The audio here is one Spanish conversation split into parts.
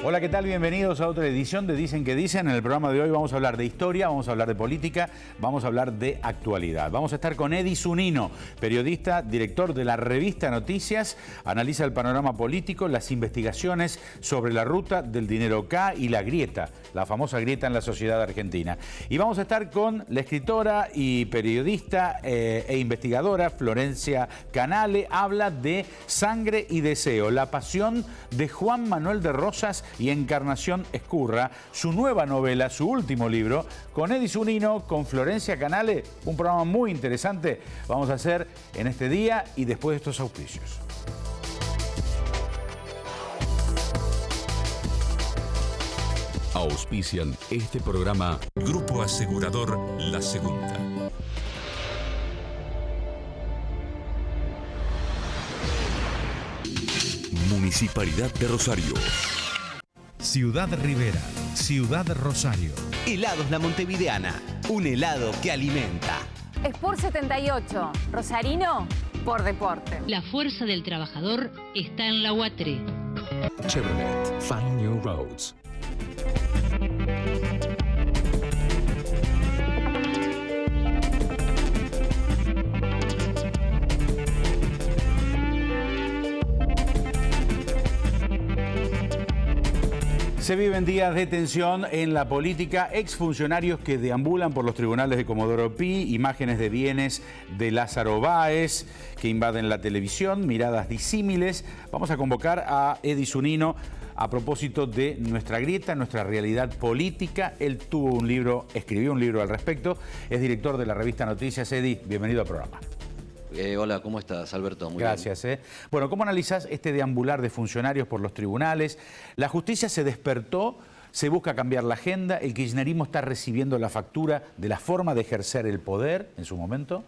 Hola, ¿qué tal? Bienvenidos a otra edición de Dicen que Dicen. En el programa de hoy vamos a hablar de historia, vamos a hablar de política, vamos a hablar de actualidad. Vamos a estar con Edi Zunino, periodista, director de la revista Noticias. Analiza el panorama político, las investigaciones sobre la ruta del dinero K y la grieta, la famosa grieta en la sociedad argentina. Y vamos a estar con la escritora y periodista e investigadora Florencia Canale. Habla de Sangre y Deseo, la pasión de Juan Manuel de Rosas y Encarnación Ezcurra, su nueva novela, su último libro, con Edi Zunino, con Florencia Canale. Un programa muy interesante vamos a hacer en este día y después de estos auspicios. Auspician este programa Grupo Asegurador La Segunda. Municipalidad de Rosario. Ciudad Rivera, Ciudad Rosario. Helados La Montevideana, un helado que alimenta. Sport 78, Rosarino por deporte. La fuerza del trabajador está en la UATRE. Chevrolet, Find New Roads. Se viven días de tensión en la política. Exfuncionarios que deambulan por los tribunales de Comodoro Pi, imágenes de bienes de Lázaro Báez que invaden la televisión, miradas disímiles. Vamos a convocar a Edi Zunino a propósito de nuestra grieta, nuestra realidad política. Él escribió un libro al respecto. Es director de la revista Noticias. Edi, bienvenido al programa. Hola, ¿cómo estás, Alberto? Muy Gracias. Bien. Bueno, ¿cómo analizás este deambular de funcionarios por los tribunales? La justicia se despertó, se busca cambiar la agenda, el kirchnerismo está recibiendo la factura de la forma de ejercer el poder en su momento.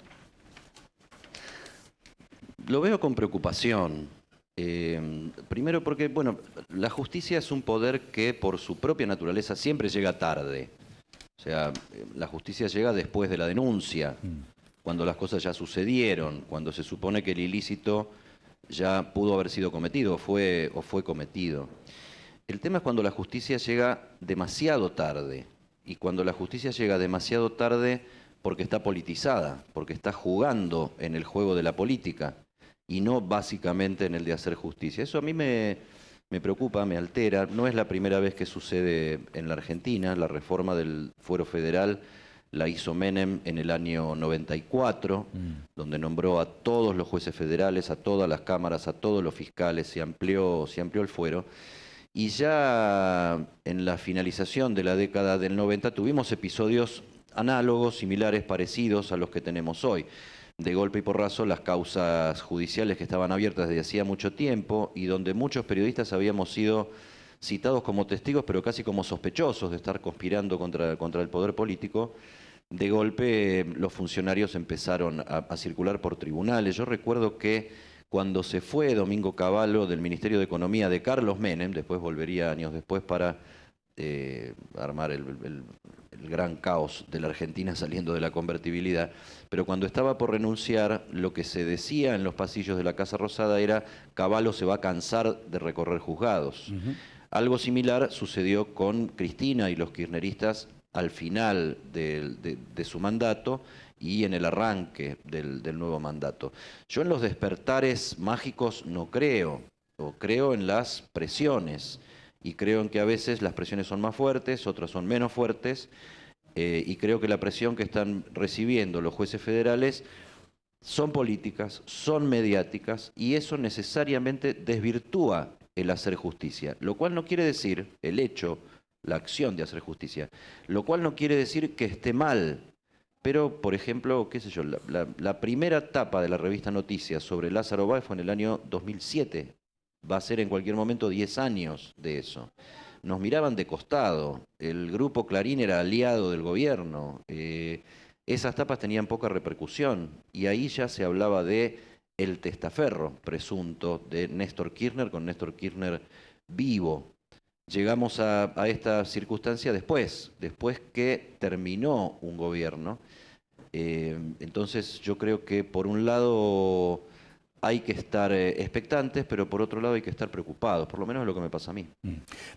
Lo veo con preocupación. Primero porque, bueno, la justicia es un poder que por su propia naturaleza siempre llega tarde. O sea, la justicia llega después de la denuncia. Cuando las cosas ya sucedieron, cuando se supone que el ilícito ya pudo haber sido cometido o fue cometido. El tema es cuando la justicia llega demasiado tarde, y cuando la justicia llega demasiado tarde porque está politizada, porque está jugando en el juego de la política y no básicamente en el de hacer justicia. Eso a mí me preocupa, me altera. No es la primera vez que sucede en la Argentina. La reforma del Fuero Federal la hizo Menem en el año 94, donde nombró a todos los jueces federales, a todas las cámaras, a todos los fiscales, se amplió el fuero. Y ya en la finalización de la década del 90 tuvimos episodios análogos, similares, parecidos a los que tenemos hoy. De golpe y porrazo, las causas judiciales que estaban abiertas desde hacía mucho tiempo y donde muchos periodistas habíamos sido citados como testigos, pero casi como sospechosos de estar conspirando contra el poder político. De golpe los funcionarios empezaron a circular por tribunales. Yo recuerdo que cuando se fue Domingo Cavallo del Ministerio de Economía de Carlos Menem, después volvería años después para armar el gran caos de la Argentina saliendo de la convertibilidad, pero cuando estaba por renunciar, lo que se decía en los pasillos de la Casa Rosada era: Cavallo se va a cansar de recorrer juzgados. Algo similar sucedió con Cristina y los kirchneristas al final de su mandato y en el arranque del nuevo mandato. Yo en los despertares mágicos no creo, o creo en las presiones, y creo en que a veces las presiones son más fuertes, otras son menos fuertes, y creo que la presión que están recibiendo los jueces federales son políticas, son mediáticas, y eso necesariamente desvirtúa el hacer justicia, lo cual no quiere decir el hecho, la acción de hacer justicia, lo cual no quiere decir que esté mal. Pero, por ejemplo, qué sé yo, la primera tapa de la revista Noticias sobre Lázaro Báez fue en el año 2007. Va a ser en cualquier momento 10 años de eso. Nos miraban de costado. El grupo Clarín era aliado del gobierno. Esas tapas tenían poca repercusión. Y ahí ya se hablaba de el testaferro presunto de Néstor Kirchner, con Néstor Kirchner vivo. Llegamos a esta circunstancia después que terminó un gobierno. Entonces yo creo que por un lado hay que estar expectantes, pero por otro lado hay que estar preocupados, por lo menos es lo que me pasa a mí.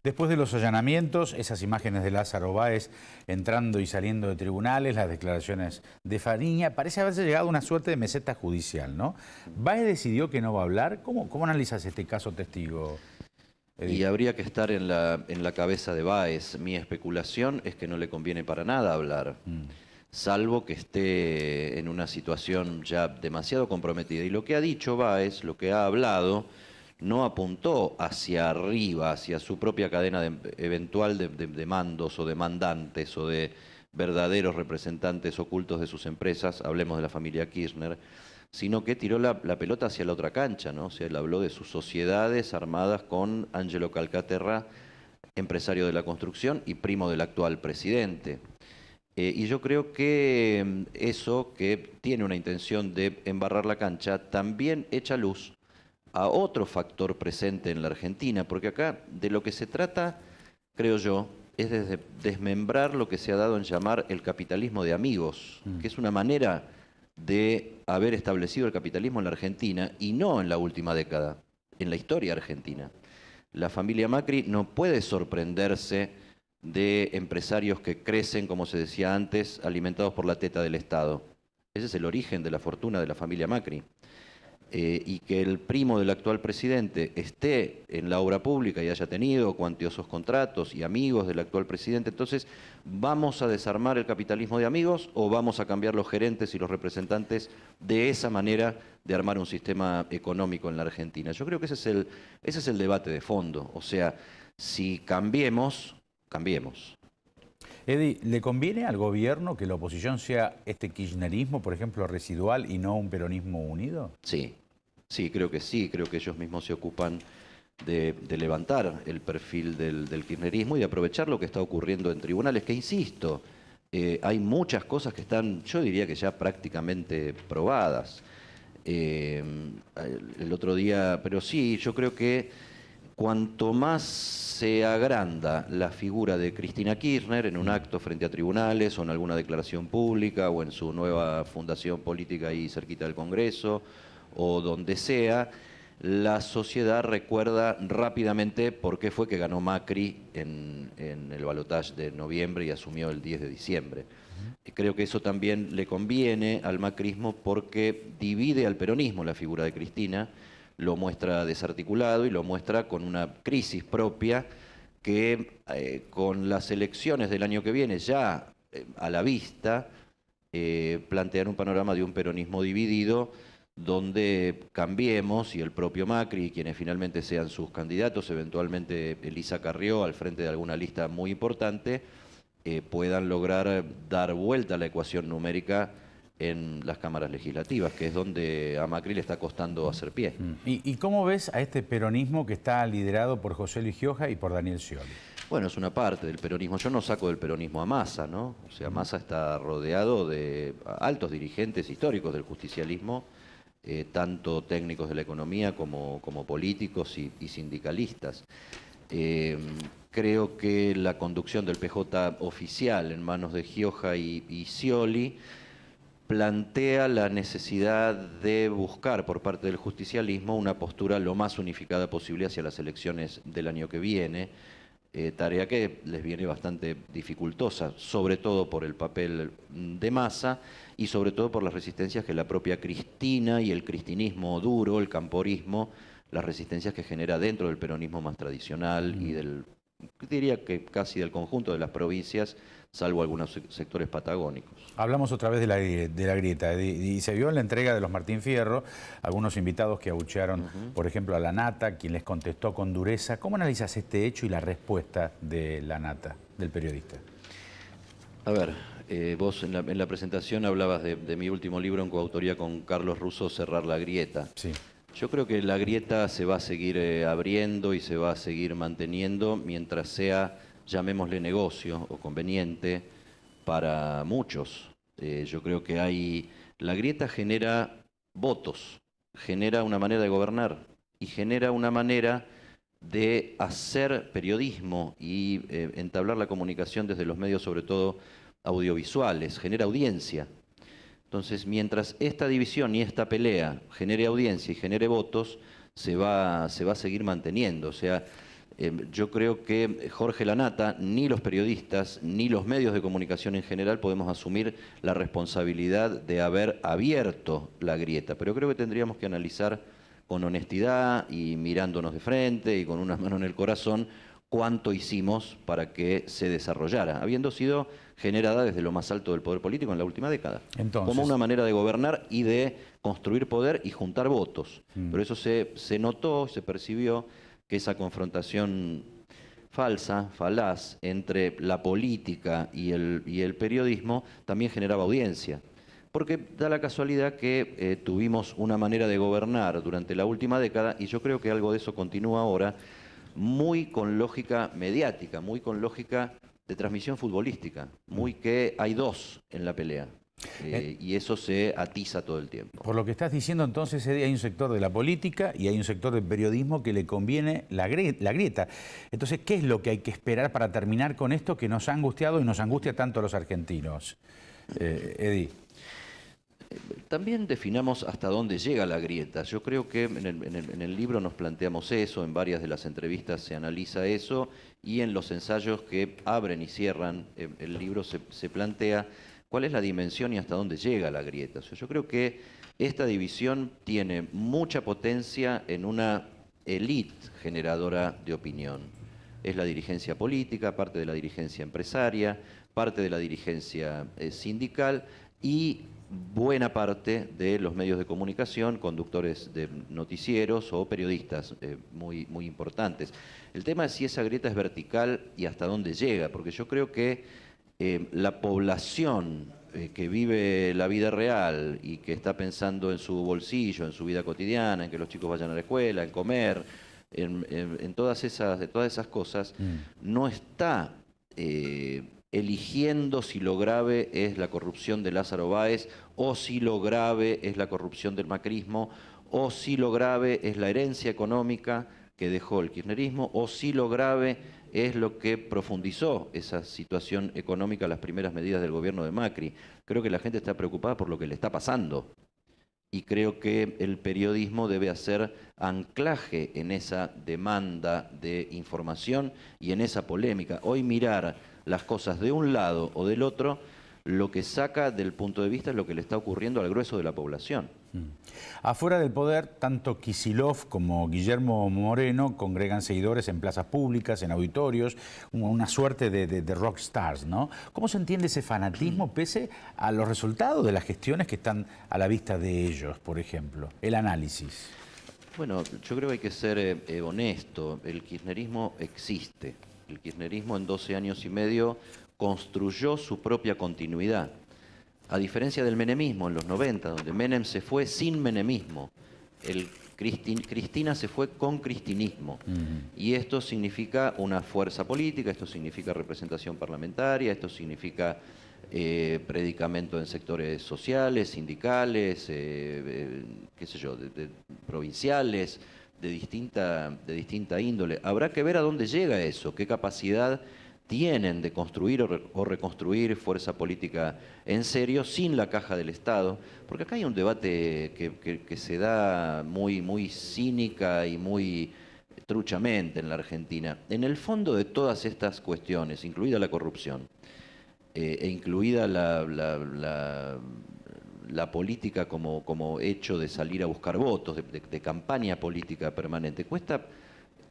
Después de los allanamientos, esas imágenes de Lázaro Báez entrando y saliendo de tribunales, las declaraciones de Fariña, parece haberse llegado a una suerte de meseta judicial, ¿no? ¿Báez decidió que no va a hablar? ¿Cómo analizas este caso testigo, Edith? Y habría que estar en la cabeza de Báez. Mi especulación es que no le conviene para nada hablar. Salvo que esté en una situación ya demasiado comprometida. Y lo que ha dicho Báez, lo que ha hablado, no apuntó hacia arriba, hacia su propia cadena eventual de mandos o de mandantes o de verdaderos representantes ocultos de sus empresas, hablemos de la familia Kirchner, sino que tiró la pelota hacia la otra cancha, ¿no? O sea, él habló de sus sociedades armadas con Angelo Calcaterra, empresario de la construcción y primo del actual presidente. Y yo creo que eso, que tiene una intención de embarrar la cancha, también echa luz a otro factor presente en la Argentina, porque acá de lo que se trata, creo yo, es de desmembrar lo que se ha dado en llamar el capitalismo de amigos, que es una manera de haber establecido el capitalismo en la Argentina y no en la última década, en la historia argentina. La familia Macri no puede sorprenderse de empresarios que crecen, como se decía antes, alimentados por la teta del Estado. Ese es el origen de la fortuna de la familia Macri. Y que el primo del actual presidente esté en la obra pública y haya tenido cuantiosos contratos y amigos del actual presidente, entonces, ¿vamos a desarmar el capitalismo de amigos o vamos a cambiar los gerentes y los representantes de esa manera de armar un sistema económico en la Argentina? Yo creo que ese es el debate de fondo. O sea, si cambiemos. Edi, ¿le conviene al gobierno que la oposición sea este kirchnerismo, por ejemplo, residual y no un peronismo unido? Sí, creo que sí. Creo que ellos mismos se ocupan de levantar el perfil del kirchnerismo y de aprovechar lo que está ocurriendo en tribunales, que insisto, hay muchas cosas que están, yo diría que ya prácticamente probadas. El otro día, pero sí, yo creo que cuanto más se agranda la figura de Cristina Kirchner en un acto frente a tribunales o en alguna declaración pública o en su nueva fundación política ahí cerquita del Congreso o donde sea, la sociedad recuerda rápidamente por qué fue que ganó Macri en el balotaje de noviembre y asumió el 10 de diciembre. Creo que eso también le conviene al macrismo porque divide al peronismo la figura de Cristina, lo muestra desarticulado y lo muestra con una crisis propia que con las elecciones del año que viene ya a la vista plantean un panorama de un peronismo dividido donde Cambiemos y el propio Macri y quienes finalmente sean sus candidatos, eventualmente Elisa Carrió al frente de alguna lista muy importante, puedan lograr dar vuelta a la ecuación numérica en las cámaras legislativas, que es donde a Macri le está costando hacer pie. ¿Y cómo ves a este peronismo que está liderado por José Luis Gioja y por Daniel Scioli? Bueno, es una parte del peronismo. Yo no saco del peronismo a Massa, ¿no? O sea, Massa está rodeado de altos dirigentes históricos del justicialismo, tanto técnicos de la economía como políticos y sindicalistas. Creo que la conducción del PJ oficial en manos de Gioja y Scioli plantea la necesidad de buscar por parte del justicialismo una postura lo más unificada posible hacia las elecciones del año que viene, tarea que les viene bastante dificultosa, sobre todo por el papel de Massa y sobre todo por las resistencias que la propia Cristina y el cristinismo duro, el camporismo, las resistencias que genera dentro del peronismo más tradicional y diría que casi del conjunto de las provincias, salvo algunos sectores patagónicos. Hablamos otra vez de la grieta y se vio en la entrega de los Martín Fierro algunos invitados que abuchearon, por ejemplo, a la Nata, quien les contestó con dureza. ¿Cómo analizas este hecho y la respuesta de la Nata, del periodista? A ver, vos en la presentación hablabas de mi último libro en coautoría con Carlos Russo, Cerrar la grieta. Sí. Yo creo que la grieta se va a seguir abriendo y se va a seguir manteniendo mientras sea, llamémosle negocio o conveniente para muchos. Yo creo que la grieta genera votos, genera una manera de gobernar y genera una manera de hacer periodismo y entablar la comunicación desde los medios, sobre todo audiovisuales, genera audiencia. Entonces, mientras esta división y esta pelea genere audiencia y genere votos, se va a seguir manteniendo. O sea, yo creo que Jorge Lanata, ni los periodistas, ni los medios de comunicación en general podemos asumir la responsabilidad de haber abierto la grieta. Pero creo que tendríamos que analizar con honestidad y mirándonos de frente y con una mano en el corazón cuánto hicimos para que se desarrollara, habiendo sido generada desde lo más alto del poder político en la última década. Entonces, como una manera de gobernar y de construir poder y juntar votos. Pero eso se notó, se percibió que esa confrontación falaz, entre la política y el periodismo también generaba audiencia. Porque da la casualidad que tuvimos una manera de gobernar durante la última década, y yo creo que algo de eso continúa ahora, muy con lógica mediática, muy con lógica de transmisión futbolística, muy que hay dos en la pelea. Y eso se atiza todo el tiempo. Por lo que estás diciendo, entonces, Eddie, hay un sector de la política y hay un sector del periodismo que le conviene la grieta. Entonces, ¿qué es lo que hay que esperar para terminar con esto que nos ha angustiado y nos angustia tanto a los argentinos? Eddie. También definamos hasta dónde llega la grieta. Yo creo que en el libro nos planteamos eso, en varias de las entrevistas se analiza eso, y en los ensayos que abren y cierran el libro se plantea cuál es la dimensión y hasta dónde llega la grieta. O sea, yo creo que esta división tiene mucha potencia en una élite generadora de opinión. Es la dirigencia política, parte de la dirigencia empresaria, parte de la dirigencia sindical y buena parte de los medios de comunicación, conductores de noticieros o periodistas muy importantes. El tema es si esa grieta es vertical y hasta dónde llega, porque yo creo que la población que vive la vida real y que está pensando en su bolsillo, en su vida cotidiana, en que los chicos vayan a la escuela, en comer, en todas esas cosas, no está eligiendo si lo grave es la corrupción de Lázaro Báez, o si lo grave es la corrupción del macrismo, o si lo grave es la herencia económica que dejó el kirchnerismo, o si lo grave es lo que profundizó esa situación económica, las primeras medidas del gobierno de Macri. Creo que la gente está preocupada por lo que le está pasando. Y creo que el periodismo debe hacer anclaje en esa demanda de información y en esa polémica. Hoy mirar las cosas de un lado o del otro, lo que saca del punto de vista es lo que le está ocurriendo al grueso de la población. Afuera del poder, tanto Kicillof como Guillermo Moreno congregan seguidores en plazas públicas, en auditorios, una suerte de rockstars, ¿no? ¿Cómo se entiende ese fanatismo pese a los resultados de las gestiones que están a la vista de ellos, por ejemplo? El análisis. Bueno, yo creo que hay que ser honesto. El kirchnerismo existe. El kirchnerismo en 12 años y medio construyó su propia continuidad. A diferencia del menemismo en los 90, donde Menem se fue sin menemismo, Cristina se fue con cristinismo. Y esto significa una fuerza política, esto significa representación parlamentaria, esto significa predicamento en sectores sociales, sindicales, qué sé yo, provinciales, de distinta índole. Habrá que ver a dónde llega eso, qué capacidad tienen de construir o reconstruir fuerza política en serio sin la caja del Estado, porque acá hay un debate que se da muy cínica y muy truchamente en la Argentina. En el fondo de todas estas cuestiones, incluida la corrupción, e incluida la política como hecho de salir a buscar votos, de campaña política permanente,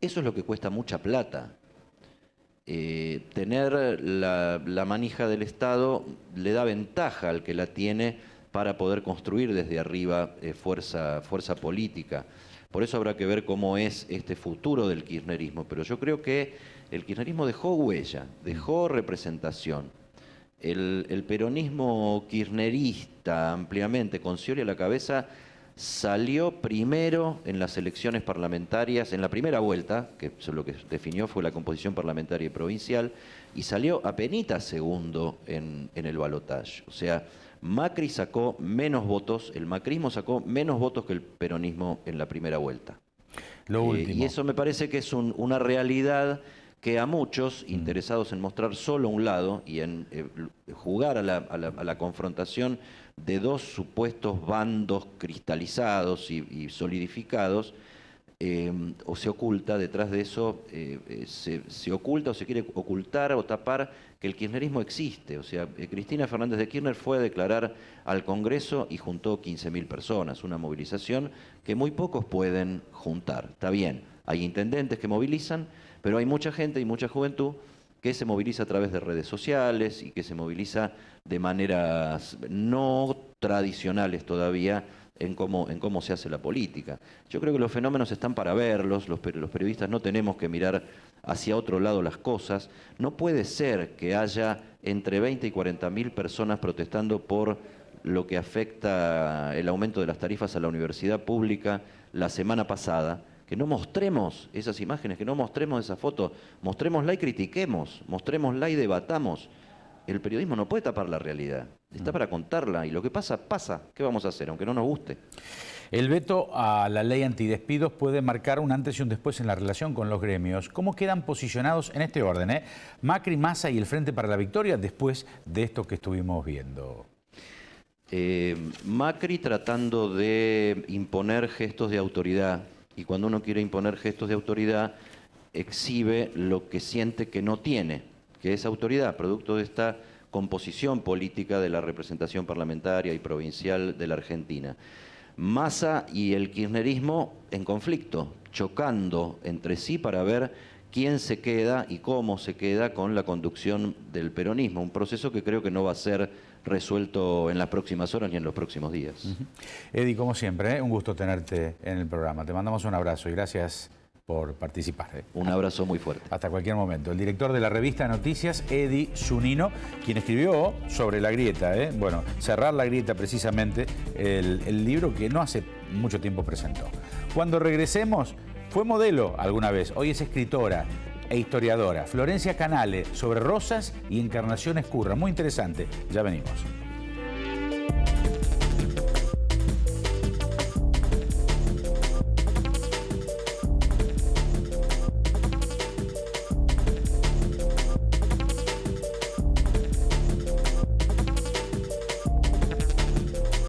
eso es lo que cuesta mucha plata. Tener la manija del Estado le da ventaja al que la tiene para poder construir desde arriba fuerza política. Por eso habrá que ver cómo es este futuro del kirchnerismo. Pero yo creo que el kirchnerismo dejó huella, dejó representación. El peronismo kirchnerista ampliamente, con Scioli a la cabeza, salió primero en las elecciones parlamentarias, en la primera vuelta, que lo que definió fue la composición parlamentaria y provincial, y salió apenita segundo en el balotaje. O sea, Macri sacó menos votos, el macrismo sacó menos votos que el peronismo en la primera vuelta. Lo último. Y eso me parece que es una realidad que a muchos interesados en mostrar solo un lado y en jugar a la confrontación de dos supuestos bandos cristalizados y solidificados, o se oculta detrás de eso, se oculta o se quiere ocultar o tapar que el kirchnerismo existe. O sea, Cristina Fernández de Kirchner fue a declarar al Congreso y juntó 15.000 personas, una movilización que muy pocos pueden juntar. Está bien, hay intendentes que movilizan, pero hay mucha gente y mucha juventud que se moviliza a través de redes sociales y que se moviliza de maneras no tradicionales todavía en cómo se hace la política. Yo creo que los fenómenos están para verlos, los periodistas no tenemos que mirar hacia otro lado las cosas. No puede ser que haya entre 20 y 40.000 personas protestando por lo que afecta el aumento de las tarifas a la universidad pública la semana pasada, que no mostremos esas imágenes, que no mostremos esa foto, mostrémosla y critiquemos, mostrémosla y debatamos. El periodismo no puede tapar la realidad, está para contarla, y lo que pasa, pasa. ¿Qué vamos a hacer, aunque no nos guste? El veto a la ley antidespidos puede marcar un antes y un después en la relación con los gremios. ¿Cómo quedan posicionados en este orden? Macri, Massa y el Frente para la Victoria después de esto que estuvimos viendo. Macri tratando de imponer gestos de autoridad, y cuando uno quiere imponer gestos de autoridad, exhibe lo que siente que no tiene, que es autoridad, producto de esta composición política de la representación parlamentaria y provincial de la Argentina. Massa y el kirchnerismo en conflicto, chocando entre sí para ver quién se queda y cómo se queda con la conducción del peronismo, un proceso que creo que no va a ser resuelto en las próximas horas ni en los próximos días. Edi, como siempre, un gusto tenerte en el programa. Te mandamos un abrazo y gracias por participar. Un abrazo muy fuerte. Hasta cualquier momento. El director de la revista Noticias, Edi Zunino, quien escribió sobre la grieta, bueno, cerrar la grieta precisamente, el libro que no hace mucho tiempo presentó. Cuando regresemos, fue modelo alguna vez, hoy es escritora e historiadora. Florencia Canale, sobre Rosas y Encarnación Escurra. Muy interesante. Ya venimos.